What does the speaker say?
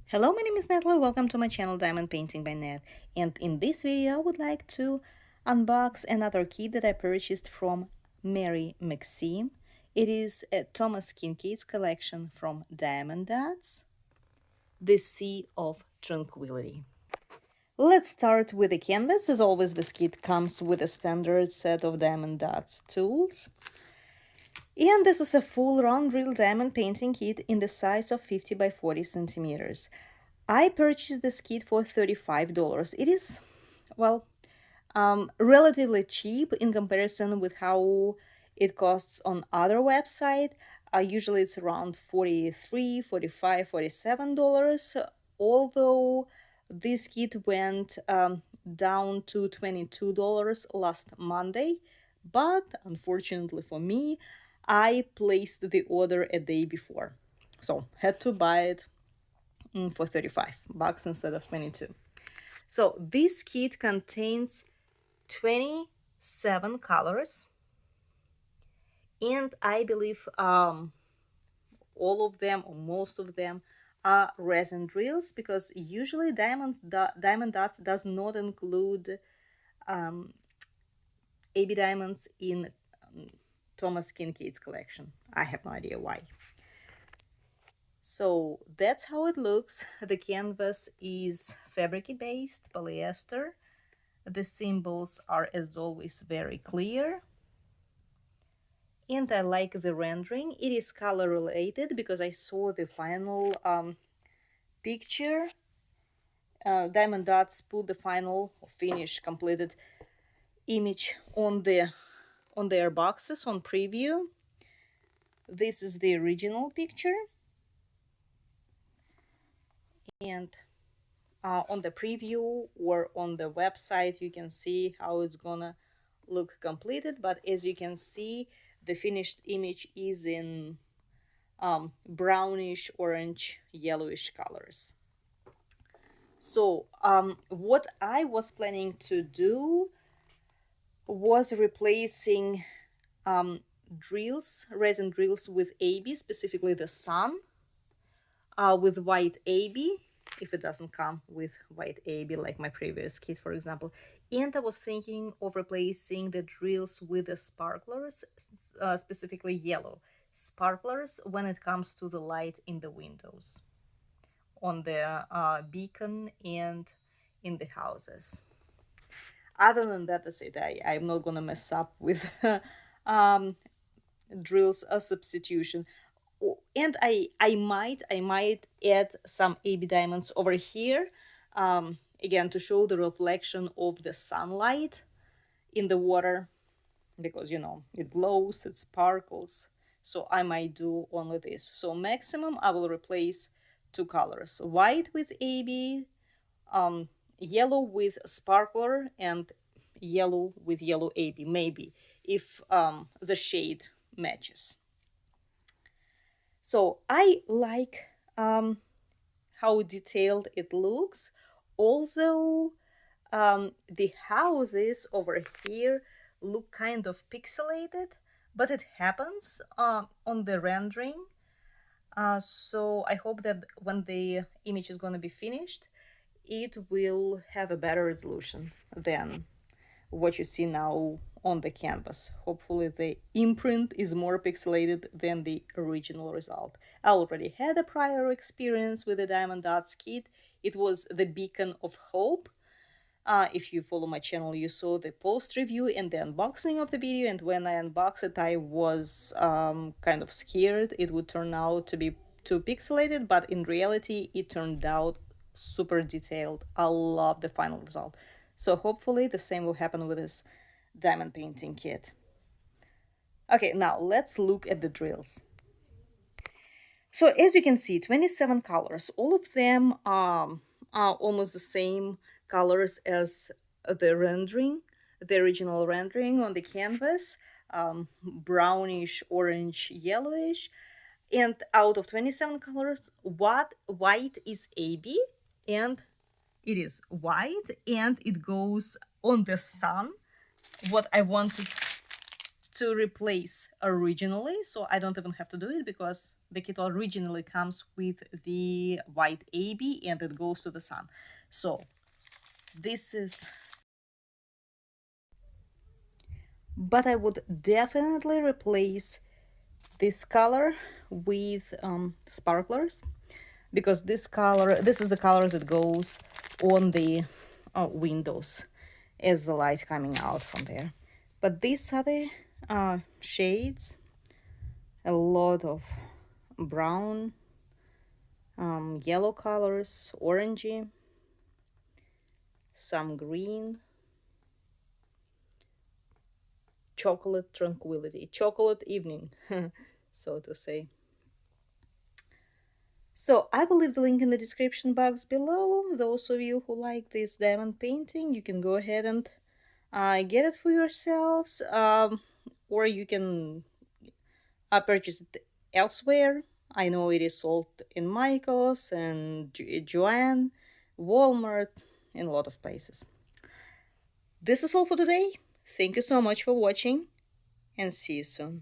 Hello, my name is Natalie. Welcome to my channel Diamond Painting by Nat. And in this video, I would like to unbox another kit that I purchased from Mary Maxim. It is a Thomas Kincaid's collection from Diamond Dots, the Sea of Tranquility. Let's start with the canvas. As always, this kit comes with a standard set of Diamond Dots tools. And this is a full round reel diamond painting kit in the size of 50 by 40 centimeters. I purchased this kit for $35. It is, well, relatively cheap in comparison with how it costs on other website. Usually it's around $43, $45, $47. Although this kit went down to $22 last Monday, but unfortunately for me, I placed the order a day before, so had to buy it for $35 instead of 22. So this kit contains 27 colors, and I believe all of them or most of them are resin drills, because usually Diamond Dots does not include AB diamonds in Thomas Kincaid's collection. I have no idea why. So that's how it looks. The canvas is fabric based polyester. The symbols are, as always, very clear. And I like the rendering. It is color related because I saw the final picture. Diamond Dots put the final finished completed image on their boxes on preview. This is the original picture, and on the preview or on the website you can see how it's gonna look completed. But as you can see, the finished image is in brownish, orange, yellowish colors. So what I was planning to do was replacing resin drills with AB, specifically the sun, with white AB, if it doesn't come with white AB like my previous kit, for example. And I was thinking of replacing the drills with the sparklers, specifically yellow sparklers, when it comes to the light in the windows, on the beacon, and in the houses. Other than that, that's it. I'm not gonna mess up with drills substitution. And I might add some AB diamonds over here, again, to show the reflection of the sunlight in the water, because it glows, it sparkles. So I might do only this. So maximum I will replace two colors: white with AB, yellow with sparkler, and yellow with yellow AB, maybe, if the shade matches. So I like how detailed it looks, although the houses over here look kind of pixelated, but it happens on the rendering. So I hope that when the image is going to be finished, it will have a better resolution than what you see now on the canvas. Hopefully the imprint is more pixelated than the original result. I already had a prior experience with the Diamond Dots kit. It was the Beacon of Hope. If you follow my channel, you saw the post review and the unboxing of the video, and when I unboxed it, I was kind of scared it would turn out to be too pixelated, but in reality it turned out super detailed. I love the final result. So hopefully the same will happen with this diamond painting kit. Okay, now let's look at the drills. So as you can see, 27 colors. All of them are almost the same colors as the rendering, the original rendering on the canvas, brownish, orange, yellowish. And out of 27 colors, white is AB, and it is white, and it goes on the sun. What I wanted to replace originally, so I don't even have to do it because the kit originally comes with the white AB and it goes to the sun. So this is, but I would definitely replace this color with sparklers, because this is the color that goes on the windows as the light coming out from there. But these are the shades, a lot of brown, yellow colors, orangey, some green, chocolate tranquility, chocolate evening, so to say. So I will leave the link in the description box below. Those of you who like this diamond painting, you can go ahead and get it for yourselves, or you can purchase it elsewhere. I know it is sold in Michael's and Joanne, Walmart, in a lot of places. This is all for today. Thank you so much for watching and see you soon.